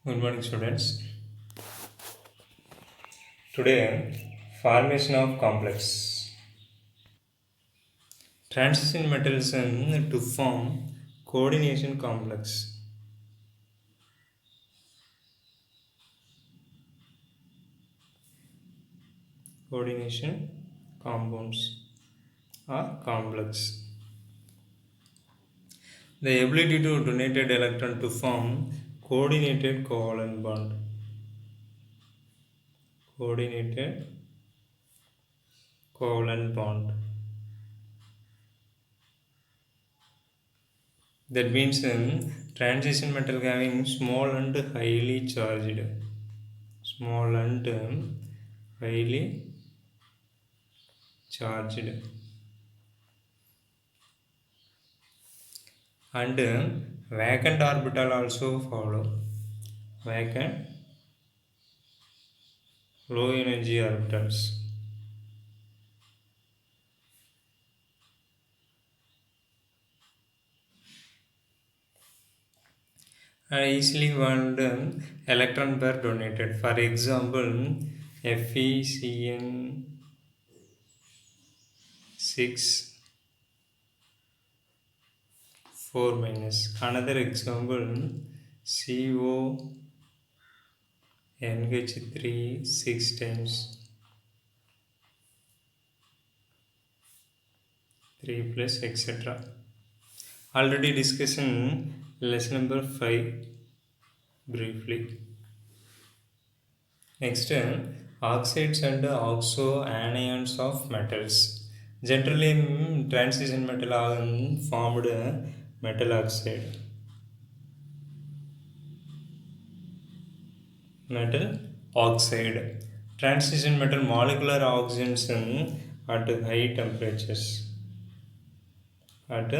Good morning, students. Today, formation of complex. Transition metals to form coordination complex. Coordination compounds are complex. The ability to donated electron to form coordinated covalent bond. Coordinated covalent bond. That means transition metal having small and highly charged. Small and highly charged. And vacant orbital also follow. Vacant low energy orbitals. And easily one electron pair donated. For example, FeCN6 4 minus. Another example, CONH3 6 times 3 plus etc. Already discussion lesson number 5 briefly. Next, oxides and oxo anions of metals. Generally, transition metal are formed metal oxide. Metal oxide. Transition metal molecular oxygens at high temperatures. At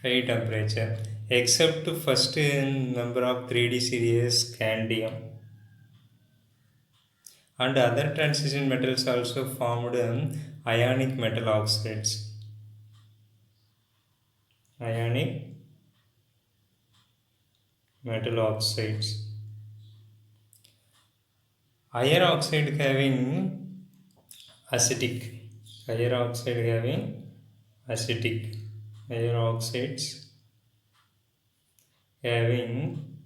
high temperature. Except first number of 3D series scandium. And other transition metals also formed ionic metal oxides. Ionic metal oxides. Iron oxide having acetic. Iron oxide having acetic. Iron oxides having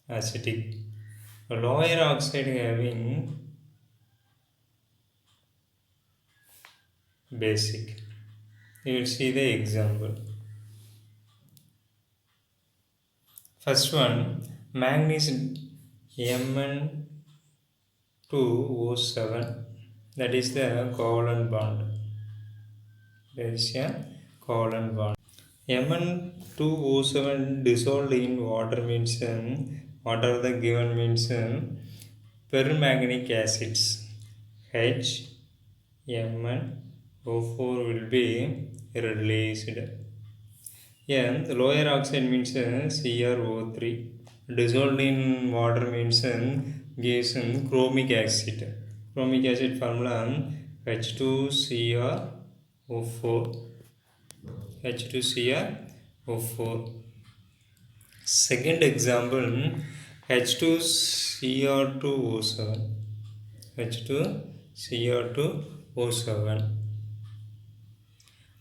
acetic. Lower oxide having basic. You will see the example. First one, manganese Mn2O7. That is the covalent bond. There is a covalent bond. Mn2O7 dissolved in water means what are the given means permanganic acids. HMnO4 will be released. Yeah, the lower oxide means CrO3. Dissolved in water means gives chromic acid. Chromic acid formula H2CrO4. H2CrO4. Second example H2Cr2O7. H2Cr2O7.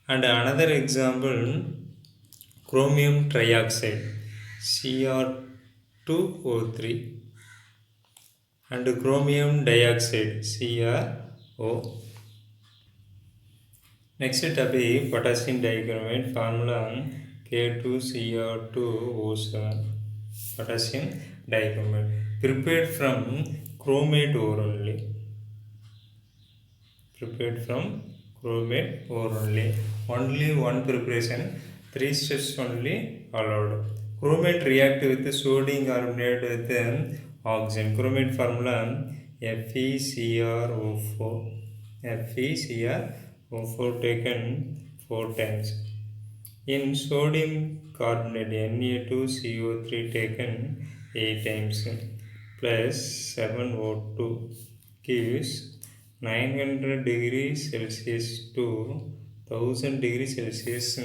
And another example chromium trioxide Cr2O3 and chromium dioxide CrO. Next topic potassium dichromate formula K2Cr2O7. Potassium dichromate prepared from chromate ore only. Prepared from chromate ore only. Only one preparation, 3 steps only allowed. Chromate react with sodium carbonate with oxygen. Chromate formula FeCrO4. FeCrO4 taken 4 times. In sodium carbonate Na2CO3 taken 8 times plus 7O2 gives 900 degrees Celsius to 1000 degrees Celsius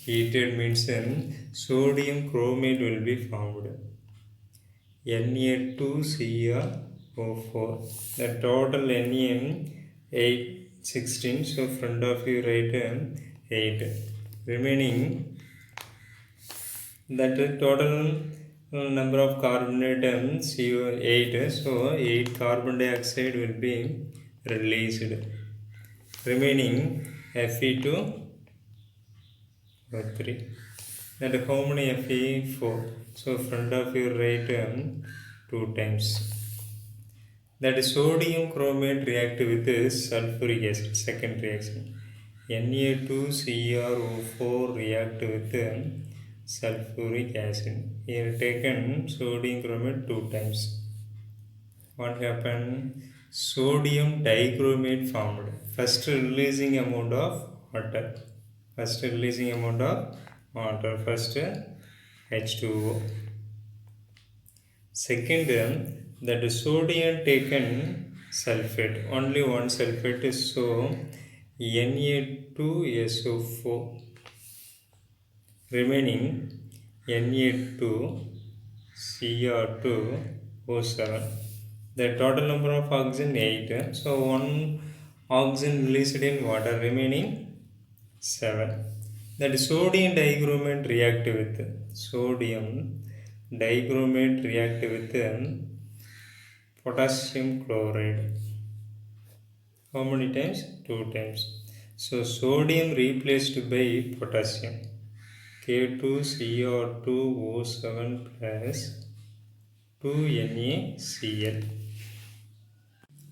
heated means sodium chromate will be formed. Na2Cr O4. The total NaN 816. So front of you write 8. Remaining that total number of carbonate CO8. So 8 carbon dioxide will be released. Remaining Fe2O3. That how many Fe? 4. So front of you write 2 times. That sodium chromate react with sulfuric acid. Second reaction. Na2CrO4 react with sulfuric acid. Here taken sodium chromate 2 times. What happened? Sodium dichromate formed. First releasing amount of water. First H2O. Second, that sodium taken sulfate. Only one sulfate is so Na2SO4. Remaining Na2Cr2O7. The total number of oxygen 8. So one oxygen released in water, remaining 7. That sodium dichromate react with potassium chloride. How many times? 2 times. So sodium replaced by potassium. K2Cr2O7 plus 2NaCl.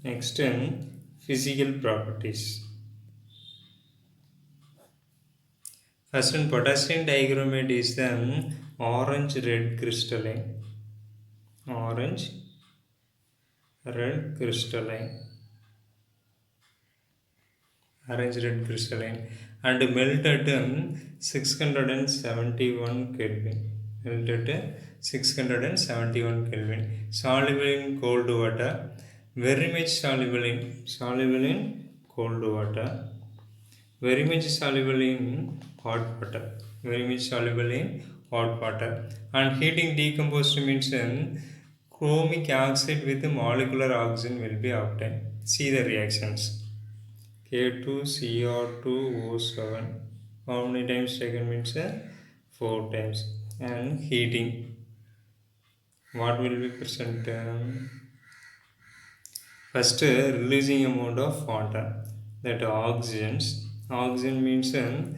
Next, physical properties. First one, potassium dichromate is the orange-red crystalline. Orange-red crystalline and melt at 671 Kelvin. Soluble in cold water. Very much soluble in cold water. Very much soluble in hot water. And heating decomposed means chromic oxide with molecular oxygen will be obtained. See the reactions. K2Cr2O7. How many times taken means 4 times. And heating. What will be present? First, releasing amount of water. That oxygen means the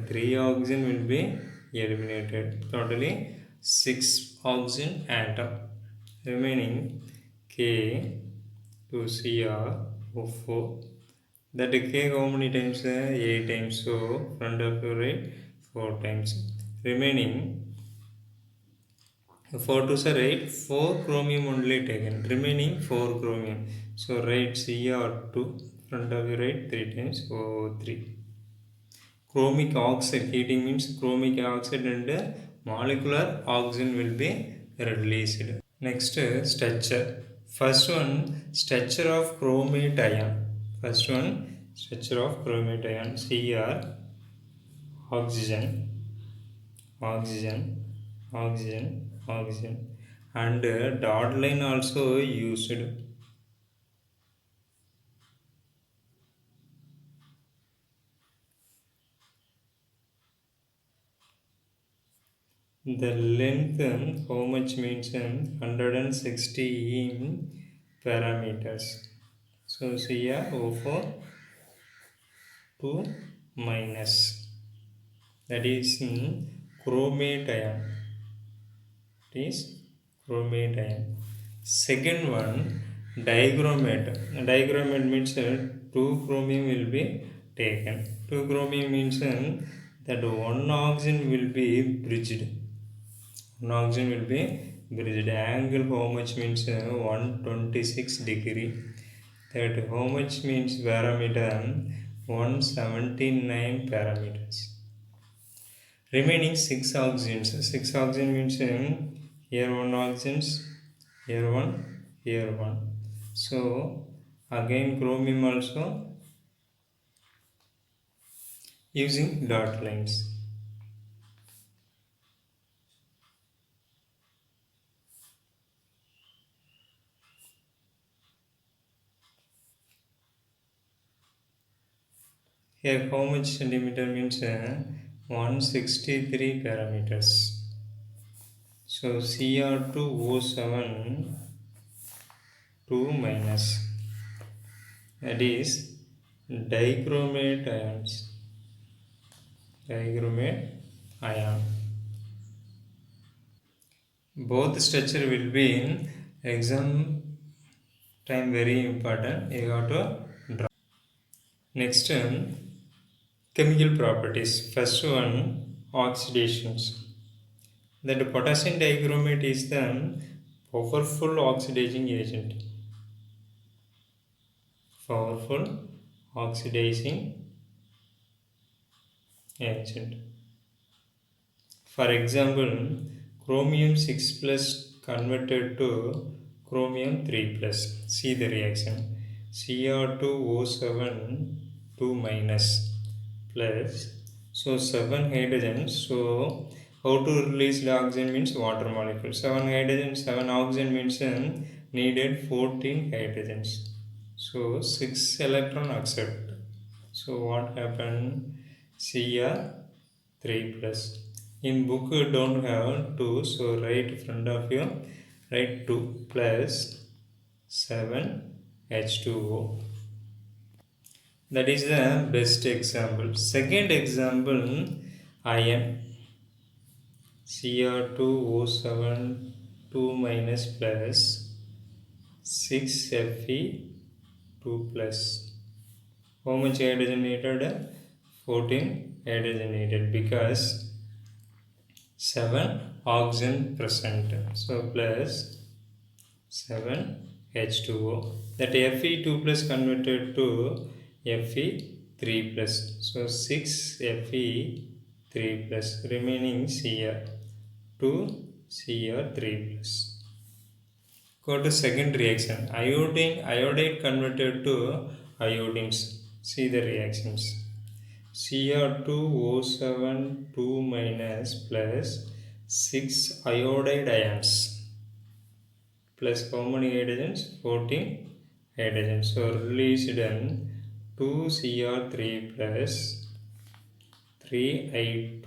3 oxygen will be eliminated. Totally 6 oxygen atom. Remaining K2Cr O4. That K how many times? 8 times. So front of your right 4 times. Remaining 4 to 8, 4 chromium only taken. Remaining 4 chromium. So write Cr2. Front of your right 3 times. O3. Chromic oxide. Heating means chromic oxide and molecular oxygen will be released. Next, structure. First one, structure of chromate ion. Cr oxygen and dot line also used. The length how much means 160 parameters. So Cr O4 2 minus, that is chromate ion. Second one, dichromate. Dichromate means 2 chromium will be taken. 2 chromium means that one oxygen will be bridged. Angle how much means 126 degree. That how much means parameter 179 parameters. Remaining 6 oxygens. 6 oxygen means here 1 oxygens, here 1. So again chromium also using dot lines. Here how much centimeter means 163 parameters. So Cr2O7 2 minus, that is dichromate ions. Dichromate ion. Both structure will be in exam time very important. You have to draw. Next chemical properties. First one, oxidations. That potassium dichromate is the powerful oxidizing agent. Powerful oxidizing agent. For example, chromium 6 plus converted to chromium 3 plus. See the reaction. Cr2O7 2 minus plus. So 7 hydrogens. So how to release the oxygen means water molecule. 7 hydrogen, 7 oxygen means needed 14 hydrogens. So 6 electron accept. So what happened? Cr3 plus. In book you don't have 2, so right front of you write 2 plus 7 H2O. That is the best example. Second example, iron. Cr2O7 2 minus plus 6 Fe 2 plus. How much hydrogen needed? 14 hydrogen needed because 7 oxygen present. So plus 7 H2O. That Fe2 plus converted to Fe3 plus. So 6 Fe3 plus. Remaining Cr. 2 Cr3 plus. Go to second reaction. Iodide converted to iodines. See the reactions. Cr2O7 2 minus plus 6 iodide ions plus how many hydrogens? 14 hydrogens. So released in 2 Cr3 plus 3 I2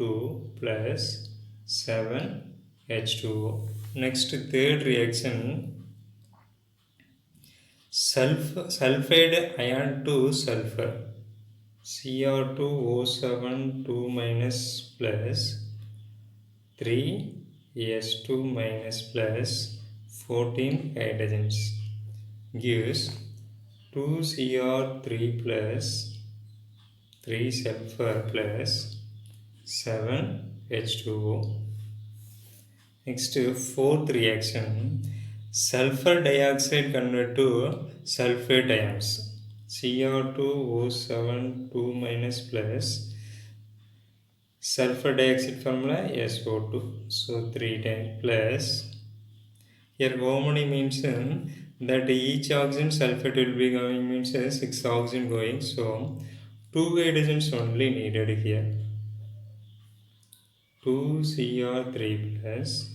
plus 7 H2O. Next third reaction, sulfide ion to sulfur. Cr2O7 2 minus plus 3 S2 minus plus 14 hydrogens gives 2 Cr3 plus 3 sulfur plus 7 H2O. Next, fourth reaction, sulfur dioxide convert to sulfate ions. Cr2O7 2 minus plus sulfur dioxide formula SO2. So 3 times plus. Here how many means that each oxygen sulfate will be going means 6 oxygen going. So 2 hydrogens only needed here. 2 Cr3 plus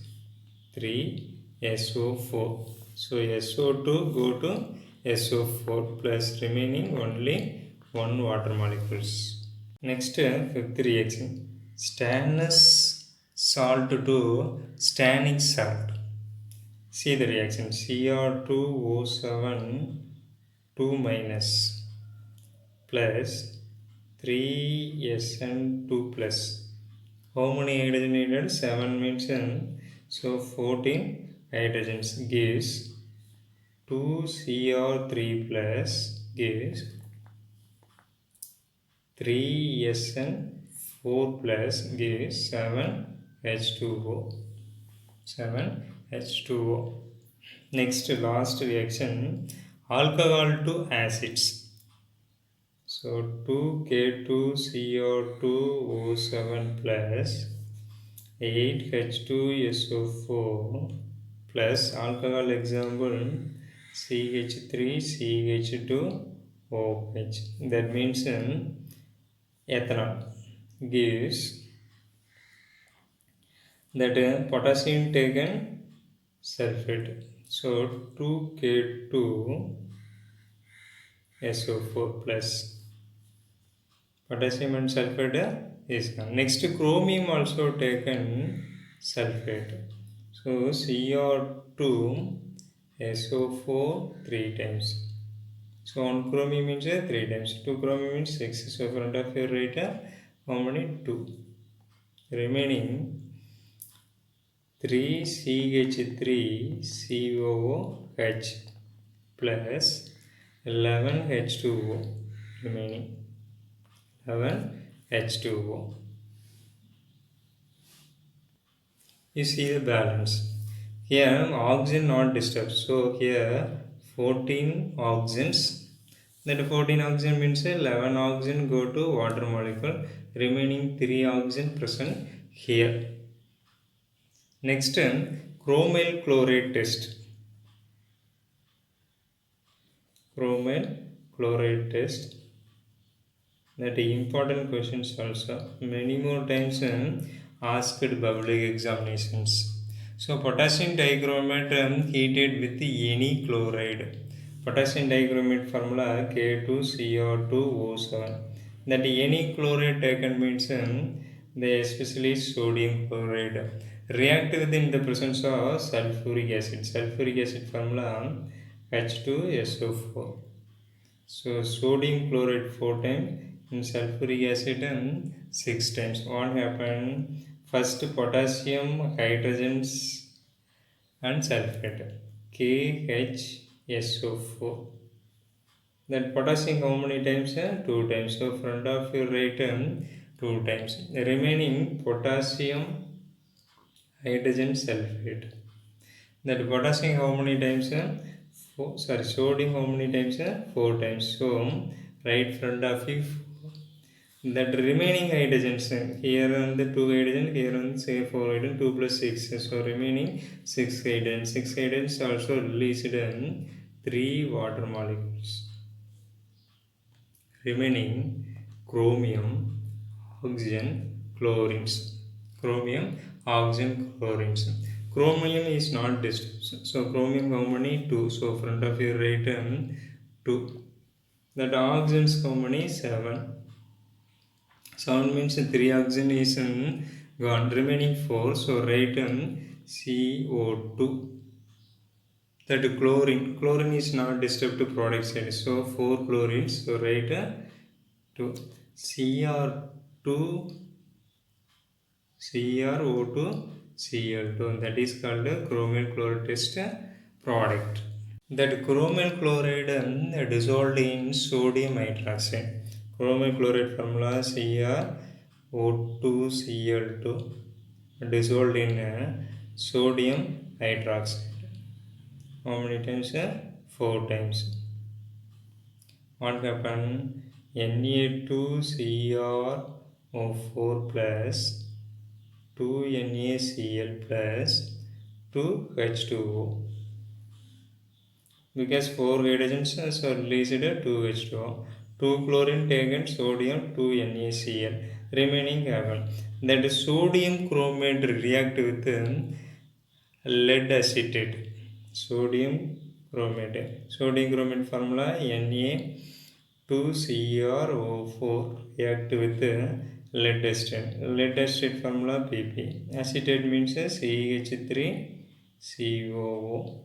3 SO4. So SO2 go to SO4 plus remaining only 1 water molecules. Next, fifth reaction. Stannous salt to stannic salt. See the reaction. Cr2O7 2 minus plus 3SN2 plus. How many hydrogen needed? 7 means so 14 hydrogens gives 2 Cr3 plus gives 3 SN4 plus gives 7 H2O. 7 H2O. Next, last reaction, alcohol to acids. So 2K2CO2O7 plus 8H2SO4 plus alcohol example CH3CH2OH. That means ethanol gives that potassium taken sulfate. So 2K2SO4 plus Potassium and sulfate is gone. Next, chromium also taken sulfate. So Cr2 SO4 3 times. So on chromium means 3 times. 2 chromium means 6. So front of your right, how many? 2. Remaining 3 CH3 COOH plus 11 H2O remaining 11 H2O. You see the balance. Here oxygen not disturbed. So here 14 oxygens. That 14 oxygen means 11 oxygen go to water molecule. Remaining 3 oxygen present here. Next, chromyl chloride test. Chromyl chloride test. That important questions also. Many more times asked public examinations. So potassium dichromate heated with any chloride. Potassium dichromate formula K2Cr2O7. That any chloride taken means they especially sodium chloride. React within the presence of sulfuric acid. Sulfuric acid formula H2SO4. So sodium chloride 4 times and sulfuric acid 6 times. What happened? First potassium, hydrogens and sulfate KHSO4. That potassium how many times? 2 times. So front of your right 2 times. The remaining potassium, hydrogen, sulfate. That potassium how many times? Sodium how many times? 4 times. So right front of you. That remaining hydrogens here on the 2 hydrogen, here on say 4 hydrogen, 2 plus 6. So remaining 6 hydrogen. 6 hydrogens also released in 3 water molecules. Remaining chromium, oxygen, chlorines. Chromium, oxygen, chlorines. Chromium is not disturbed. So chromium how many? 2. So front of your right 2. That oxygens how many? 7. 7 means 3 oxygen is gone. Remaining 4. So write CO2. That chlorine. Chlorine is not disturbed to product side. So 4 chlorines. So write 2. Cr2 CrO2 Cl2. That is called chromium chloride test product. That chromium chloride dissolved in sodium hydroxide. Chromium chloride formula CrO2Cl2 dissolved in sodium hydroxide. How many times? 4 times. What happened? Na2Cr4 plus 2NaCl plus 2H2O. Because 4 hydrogens are released 2H2O. 2 chlorine taken, sodium 2 NaCl. Remaining happen. That sodium chromate react with lead acetate. Sodium chromate. Sodium chromate formula Na2CrO4 react with lead acetate. Lead acetate formula PP. Acetate means CH3COO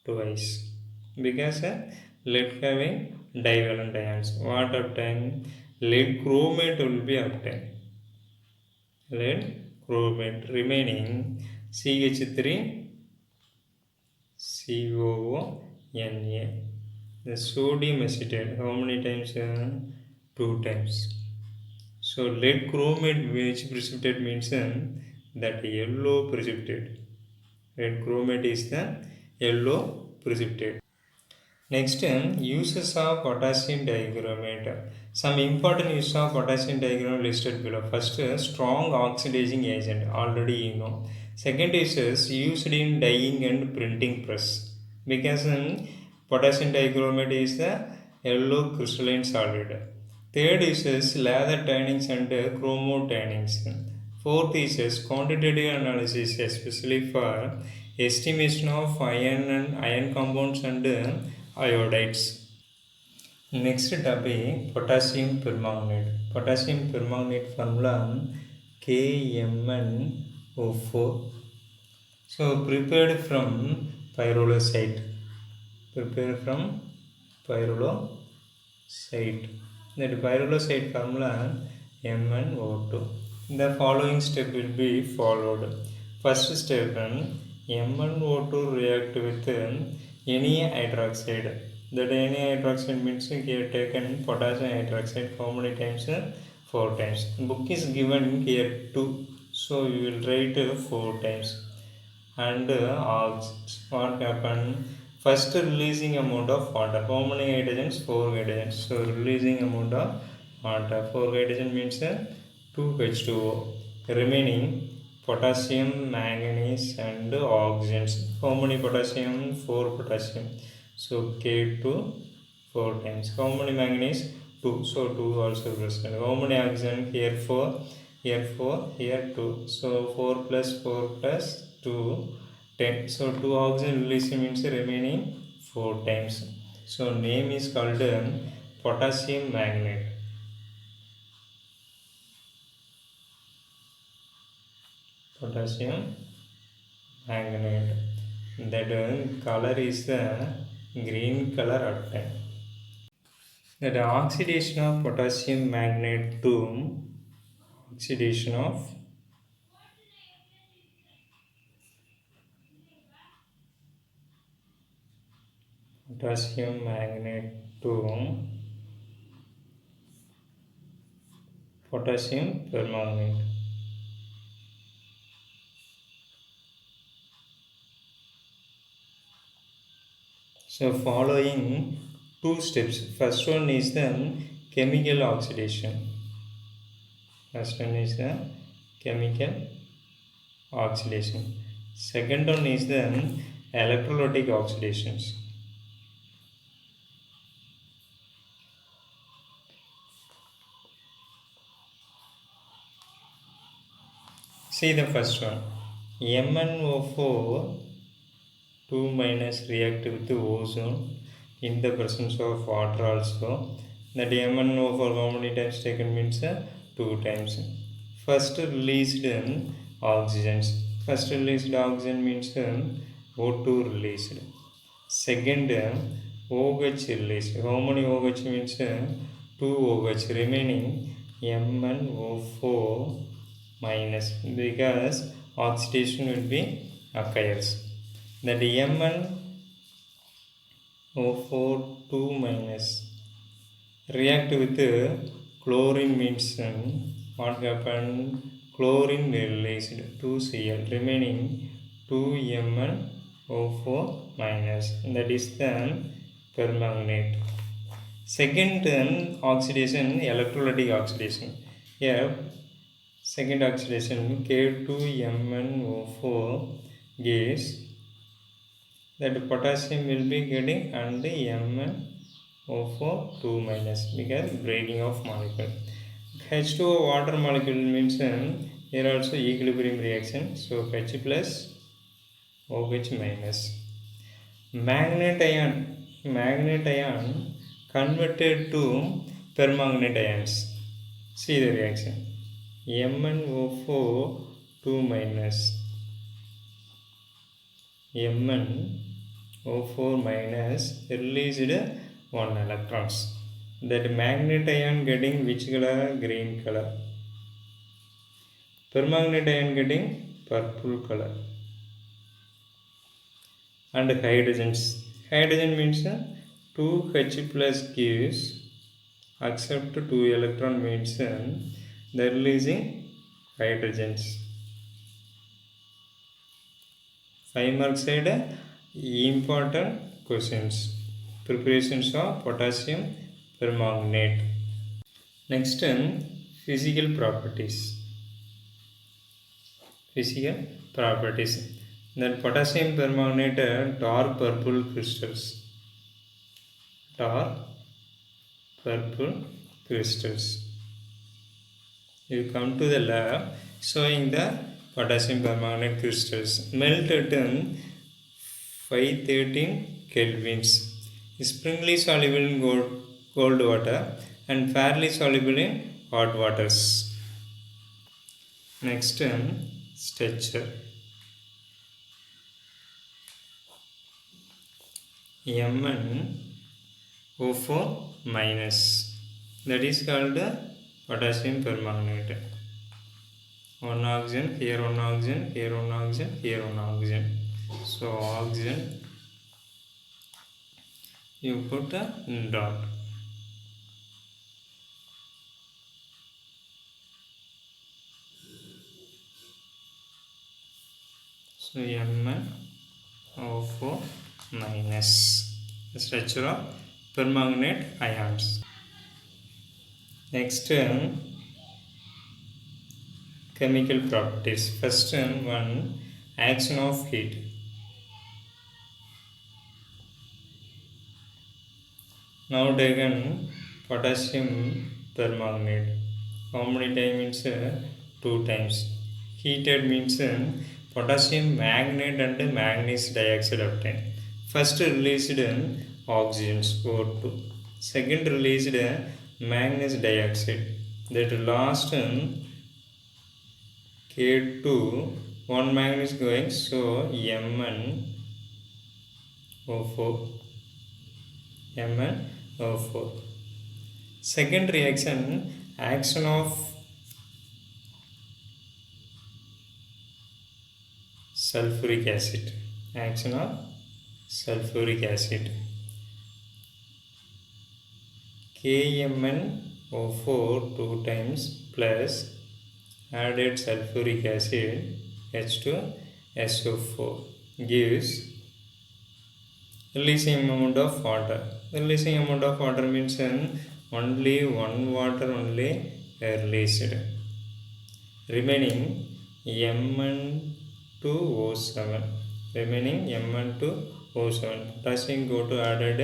twice. Because lead having divalent ions. What obtained? Lead chromate will be obtained. Lead chromate remaining CH3COO Na. The sodium acetate how many times? 2 times. So lead chromate which precipitate means that yellow precipitate. Lead chromate is the yellow precipitate. Next, uses of potassium dichromate. Some important uses of potassium dichromate listed below. First, strong oxidizing agent, already you know. Second is used in dyeing and printing press. Because potassium dichromate is the yellow crystalline solid. Third is lather tannings and chromo tannings. Fourth is quantitative analysis, especially for estimation of iron compounds and iodides. Next topic, potassium permanganate. Potassium permanganate formula KMnO4. So prepared from pyrolusite. Prepared from pyrolusite. That pyrolusite formula MnO2. The following step will be followed. First step, MnO2 react with any hydroxide. That any hydroxide means here taken potassium hydroxide. How many times? 4 times. Book is given here 2. So you will write 4 times. And what happened? First releasing amount of water. How many hydrogens? 4 hydrogens. So releasing amount of water. 4 hydrogen means 2H2O. Remaining potassium, manganese and oxygens. How many potassium? 4 potassium. So K2 4 times. How many manganese? 2. So 2 also present. How many oxygen? Here 4. Here 4. Here 2. So 4 plus 4 plus 2. 10. So 2 oxygen release means remaining 4 times. So name is called potassium magnet. Potassium magnet. That color is the green color at time. That oxidation of potassium magnet to oxidation of potassium magnet to potassium permanganate. So following 2 steps. First one is the chemical oxidation. First one is the chemical oxidation. Second one is the electrolytic oxidations. See the first one. MnO4 2 minus react with ozone in the presence of water also. That MnO4 how many times taken means 2 times. First released oxygens. First released oxygen means O2 released. Second OH released. How many OH means 2 OH remaining MnO4 minus, because oxidation will be occurs. That MnO4 2 minus react with chlorine means what happened? Chlorine released 2Cl remaining 2MnO4 minus, that is the permanganate. Second oxidation, electrolytic oxidation. Here second oxidation K2MnO4 gives that potassium will be getting and the MnO4 2 minus because breaking of molecule. H2O water molecule means here also equilibrium reaction. So H plus OH minus. Magnet ion converted to permanganate ions. See the reaction. MnO4 2 minus MnO4 minus released 1 electrons. That magnet ion getting which color? Green color. Permanganate ion getting purple color. And hydrogens. Hydrogen means 2H plus gives accept 2 electron means they are releasing hydrogens. 5 mark side important questions. Preparations of potassium permanganate. Next physical properties. Physical properties. Then potassium permanganate dark purple crystals. Dark purple crystals. You come to the lab showing the potassium permanganate crystals melt at 513 kelvins. Springly soluble in cold water and fairly soluble in hot waters. Next, structure. MnO4 minus, that is called potassium permanganate. One oxygen, here one oxygen, here one oxygen, here one oxygen. So oxygen, you put a dot. So MnO4 minus, the structure of permanganate ions. Next, chemical properties. First one, action of heat. Now taken potassium permanganate. How many times means 2 times. Heated means potassium magnate and manganese dioxide obtained. First released oxygen O2. Second released manganese dioxide. That last K2, one manganese going, so MnO4. MnO4. Second reaction, action of sulfuric acid. Action of sulfuric acid. KMnO4 2 times plus added sulfuric acid H2SO4 gives releasing amount of water. Releasing amount of water means only one water only released. Remaining Mn2O7. Remaining Mn2O7. Potassium go to added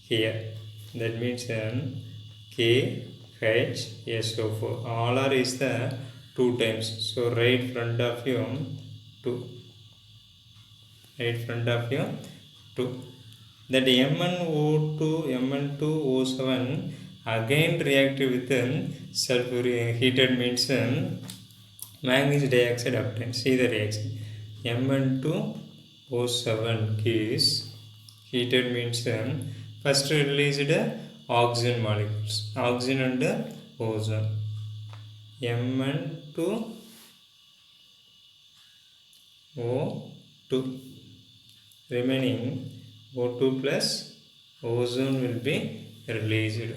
here. That means KHSO4. All are is the 2 times. So right front of you 2. Right front of you 2. That MnO2, Mn2O7 again react with sulfuric heated means manganese dioxide obtained. See the reaction. Mn2O7 is heated means first released oxygen molecules. Oxygen and ozone. Mn2O2. Remaining O2 plus ozone will be released.